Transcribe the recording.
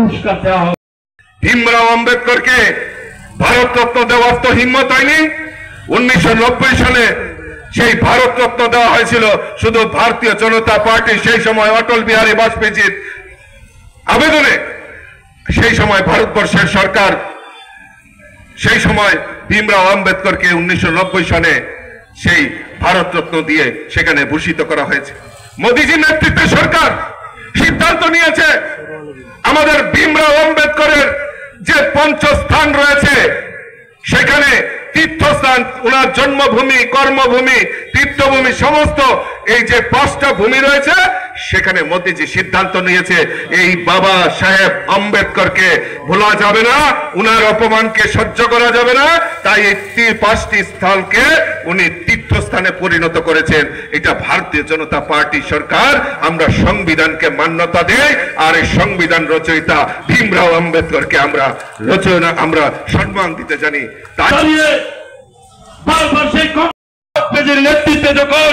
পুরস্কার দেওয়া হবে। ভীমরাও আম্বেদকরকে ভারতরত্ন দেওয়ার তো হিম্মত হয়নি। 1990 সালে সেই ভারতরত্ন দেওয়া হয়েছিল শুধু ভারতীয় জনতা পার্টি, সেই সময় অটল বিহারী বাজপেয়ীর আবেদনে। সেই সময় ভারতবর্ষের সরকার সেই সময় ভীমরাও আম্বেদকরকে 1990 সালে সেই ভারতরত্ন দিয়ে সেখানে ভূষিত করা হয়েছে। মোদীজির নেতৃত্বে সরকার সিদ্ধান্ত নিয়েছে আমাদের ভীমরাও আম্বেদকরের যে পঞ্চস্থান রয়েছে সেখানে তীর্থস্থান, ওনার জন্মভূমি, কর্মভূমি, তীর্থভূমি সমস্ত এই যে 5টা ভূমি রয়েছে সেখানে মোদীজি সিদ্ধান্ত নিয়েছে এই বাবা সাহেব আম্বেদকরকে ভোলা যাবে না, উনার অপমানকে সহ্য করা যাবে না। তাই এই 5টি স্থলকে উনি তীর্থস্থানে পরিণত করেছেন। এটা ভারতীয় জনতা পার্টি সরকার। আমরা সংবিধানকে মান্যতা দেই, আর এই সংবিধান রচয়িতা ভীমরাও আম্বেদকরকে আমরা সম্মান দিতে জানি। বারবার সেই নেতৃত্বে যখন